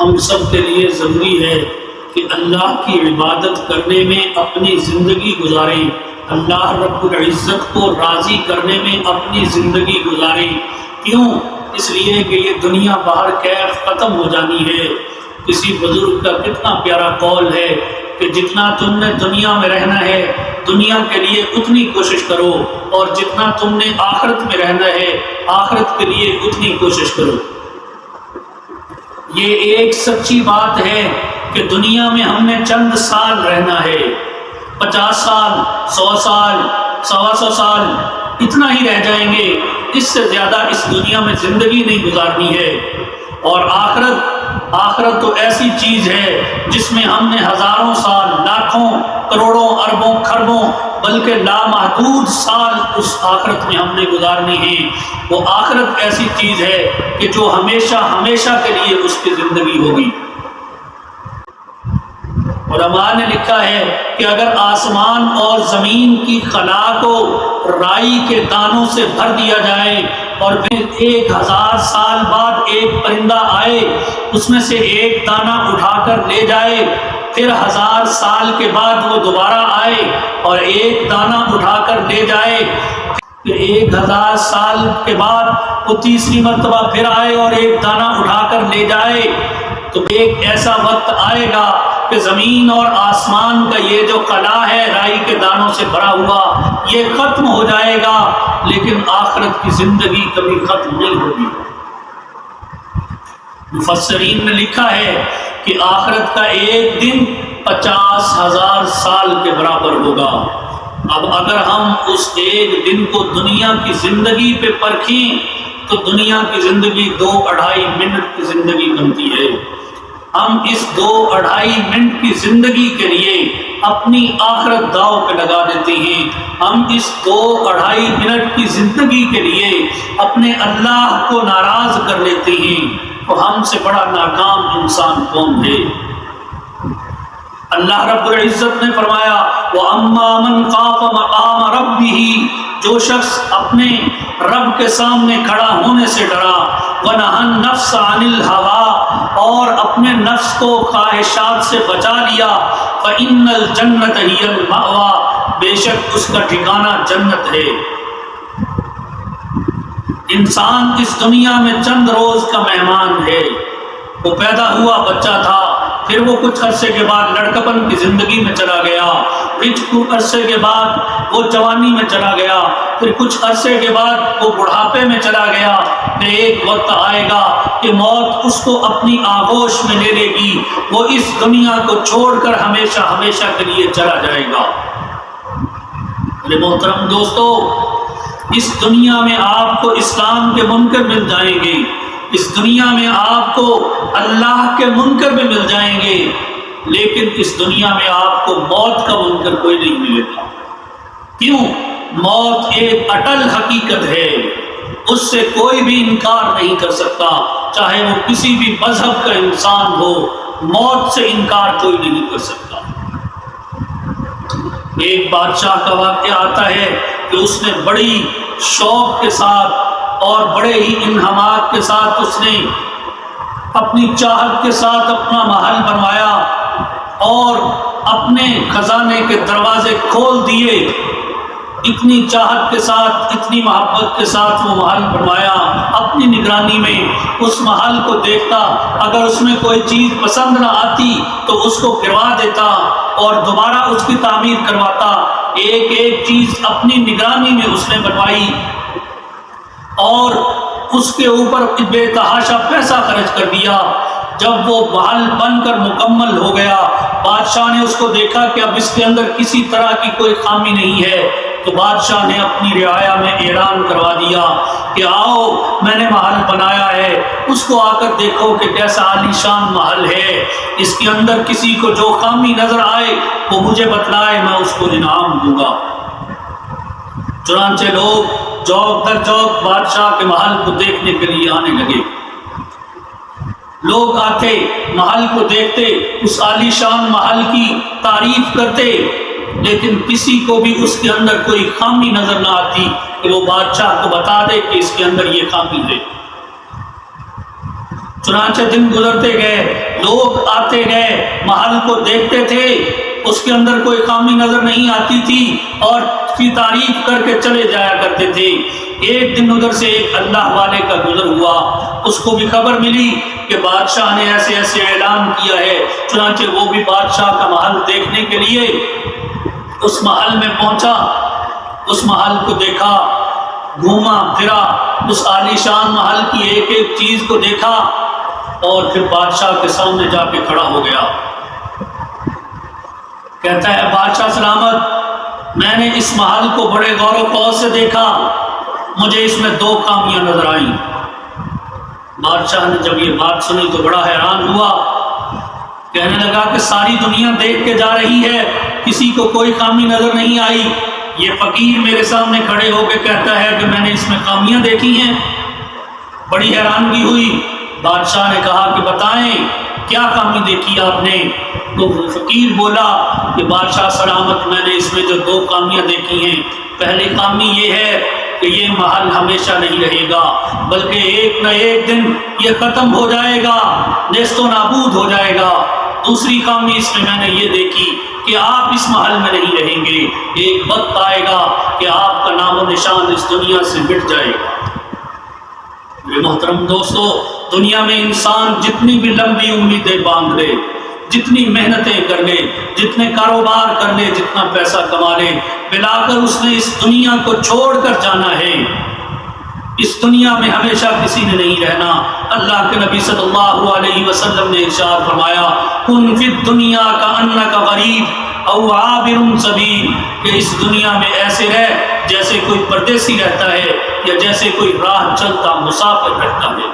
ہم سب کے لیے ضروری ہے کہ اللہ کی عبادت کرنے میں اپنی زندگی گزاریں، اللہ رب العزت کو راضی کرنے میں اپنی زندگی گزاریں۔ کیوں؟ اس لیے کہ یہ دنیا باہر کیف ختم ہو جانی ہے۔ کسی بزرگ کا کتنا پیارا قول ہے کہ جتنا تم نے دنیا میں رہنا ہے دنیا کے لیے اتنی کوشش کرو، اور جتنا تم نے آخرت میں رہنا ہے آخرت کے لیے اتنی کوشش کرو۔ یہ ایک سچی بات ہے کہ دنیا میں ہم نے چند سال رہنا ہے، 50 سال، 100 سال، 125 سال، اتنا ہی رہ جائیں گے، اس سے زیادہ اس دنیا میں زندگی نہیں گزارنی ہے۔ اور آخرت تو ایسی چیز ہے جس میں ہم نے ہزاروں سال، لاکھوں، کروڑوں، اربوں، خربوں، بلکہ لامحدود سال اس آخرت میں ہم نے گزارنی ہے۔ وہ آخرت ایسی چیز ہے کہ جو ہمیشہ ہمیشہ کے لیے اس کی زندگی ہوگی۔ علماء نے لکھا ہے کہ اگر آسمان اور زمین کی خلا کو رائی کے دانوں سے بھر دیا جائے اور پھر 1000 سال بعد ایک پرندہ آئے، اس میں سے ایک دانہ اٹھا کر لے جائے، پھر 1000 سال کے بعد وہ دوبارہ آئے اور ایک دانہ اٹھا کر لے جائے، پھر 1000 سال کے بعد وہ تیسری مرتبہ پھر آئے اور ایک دانہ اٹھا کر لے جائے، تو ایک ایسا وقت آئے گا کہ زمین اور آسمان کا یہ جو خلا ہے رائی کے دانوں سے بھرا ہوا، یہ ختم ہو جائے گا، لیکن آخرت کی زندگی کبھی ختم نہیں ہوگی۔ مفسرین نے لکھا ہے کہ آخرت کا ایک دن 50,000 سال کے برابر ہوگا۔ اب اگر ہم اس ایک دن کو دنیا کی زندگی پہ پرکھیں تو دنیا کی زندگی 2-2.5 منٹ کی زندگی بنتی ہے۔ ہم اس 2-2.5 منٹ کی زندگی کے لیے اپنی آخرت داؤ پہ لگا دیتے ہیں۔ ہم اس 2-2.5 منٹ کی زندگی کے لیے اپنے اللہ کو ناراض کر لیتے ہیں، تو ہم سے بڑا ناکام انسان کون ہے؟ اللہ رب العزت نے فرمایا وَأَمَّا مَنْ خَافَ مَقَامَ رَبِّهِ، جو شخص اپنے رب کے سامنے کھڑا ہونے سے ڈرا، وَنَهَى النَّفْسَ عَنِ الْهَوَىٰ، اور اپنے نفس کو خواہشات سے بچا لیا، فَإِنَّ الْجَنَّةَ هِيَ الْمَأْوَىٰ، بے شک اس کا ٹھکانہ جنت ہے۔ انسان اس دنیا میں چند روز کا مہمان ہے۔ وہ پیدا ہوا بچہ تھا، پھر وہ کچھ عرصے کے بعد لڑکپن کی زندگی میں چلا گیا، پھر کچھ عرصے کے بعد وہ جوانی میں چلا گیا، پھر کچھ عرصے کے بعد وہ بڑھاپے میں چلا گیا، پھر ایک وقت آئے گا کہ موت اس کو اپنی آغوش میں لے لے گی، وہ اس دنیا کو چھوڑ کر ہمیشہ ہمیشہ کے لیے چلا جائے گا۔ میرے محترم دوستو، اس دنیا میں آپ کو اسلام کے منکر مل جائیں گے، اس دنیا میں آپ کو اللہ کے منکر بھی مل جائیں گے، لیکن اس دنیا میں آپ کو موت کا منکر کوئی نہیں ملے گا۔ کیوں؟ موت ایک اٹل حقیقت ہے، اس سے کوئی بھی انکار نہیں کر سکتا، چاہے وہ کسی بھی مذہب کا انسان ہو، موت سے انکار کوئی نہیں کر سکتا۔ ایک بادشاہ کا واقعہ آتا ہے کہ اس نے بڑی شوق کے ساتھ اور بڑے ہی انہماک کے ساتھ اس نے اپنی چاہت کے ساتھ اپنا محل بنوایا اور اپنے خزانے کے دروازے کھول دیے۔ اتنی چاہت کے ساتھ، اتنی محبت کے ساتھ وہ محل بنوایا، اپنی نگرانی میں اس محل کو دیکھتا، اگر اس میں کوئی چیز پسند نہ آتی تو اس کو گروا دیتا اور دوبارہ اس کی تعمیر کرواتا۔ ایک ایک چیز اپنی نگرانی میں اس نے بنوائی اور اس کے اوپر بے تحاشا پیسہ خرچ کر دیا۔ جب وہ محل بن کر مکمل ہو گیا، بادشاہ نے اس کو دیکھا کہ اب اس کے اندر کسی طرح کی کوئی خامی نہیں ہے، تو بادشاہ نے اپنی رعایا میں اعلان کروا دیا کہ آؤ، میں نے محل بنایا ہے، اس کو آ کر دیکھو کہ کیسا عالیشان محل ہے، اس کے اندر کسی کو جو خامی نظر آئے وہ مجھے بتلائے، میں اس کو انعام دوں گا۔ چنانچہ لوگ چوک در چوک بادشاہ کے محل کو دیکھنے کے لیے آنے لگے۔ لوگ آتے، محل کو دیکھتے، اس عالیشان محل کی تعریف کرتے، لیکن کسی کو بھی اس کے اندر کوئی خامی نظر نہ آتی کہ وہ بادشاہ کو بتا دے کہ اس کے اندر یہ خامی ہے۔ چنانچہ دن گزرتے گئے، لوگ آتے گئے، محل کو دیکھتے تھے، اس کے اندر کوئی خامی نظر نہیں آتی تھی اور اس کی تعریف کر کے چلے جایا کرتے تھے۔ ایک دن ادھر سے ایک اللہ والے کا گزر ہوا، اس کو بھی خبر ملی کہ بادشاہ نے ایسے ایسے اعلان کیا ہے، چنانچہ وہ بھی بادشاہ کا محل دیکھنے کے لیے اس محل میں پہنچا، اس محل کو دیکھا، گھوما پھرا، اس عالی شان محل کی ایک ایک چیز کو دیکھا اور پھر بادشاہ کے سامنے جا کے کھڑا ہو گیا۔ کہتا ہے بادشاہ سلامت، میں نے اس محل کو بڑے غور و خوض سے دیکھا، مجھے اس میں 2 خامیاں نظر آئیں۔ بادشاہ نے جب یہ بات سنی تو بڑا حیران ہوا، کہنے لگا کہ ساری دنیا دیکھ کے جا رہی ہے، کسی کو کوئی خامی نظر نہیں آئی، یہ فقیر میرے سامنے کھڑے ہو کے کہتا ہے کہ میں نے اس میں خامیاں دیکھی ہیں۔ بڑی حیرانگی ہوئی۔ بادشاہ نے کہا کہ بتائیں کیا خامی دیکھی آپ نے؟ تو فقیر بولا کہ بادشاہ سلامت، میں نے اس میں جو 2 خامیاں دیکھی ہیں، پہلی خامی یہ ہے کہ یہ محل ہمیشہ نہیں رہے گا، بلکہ ایک نہ ایک دن یہ ختم ہو جائے گا، نیست و نابود ہو جائے گا۔ دوسری خامی اس میں نے یہ دیکھی کہ آپ اس محل میں نہیں رہیں گے، ایک وقت آئے گا کہ آپ کا نام و نشان اس دنیا سے مٹ جائے گا۔ میرے محترم دوستو، دنیا میں انسان جتنی بھی لمبی امیدیں باندھ لے، جتنی محنتیں کر لے، جتنے کاروبار کر لے، جتنا پیسہ کما لے، ملا کر اس نے اس دنیا کو چھوڑ کر جانا ہے۔ اس دنیا میں ہمیشہ کسی نے نہیں رہنا۔ اللہ کے نبی صلی اللہ علیہ وسلم نے ارشاد فرمایا، کن فی الدنیا کأنک غریب او عابر سبیل، کہ اس دنیا میں ایسے رہ جیسے کوئی پردیسی رہتا ہے یا جیسے کوئی راہ چلتا مسافر رہتا ہے۔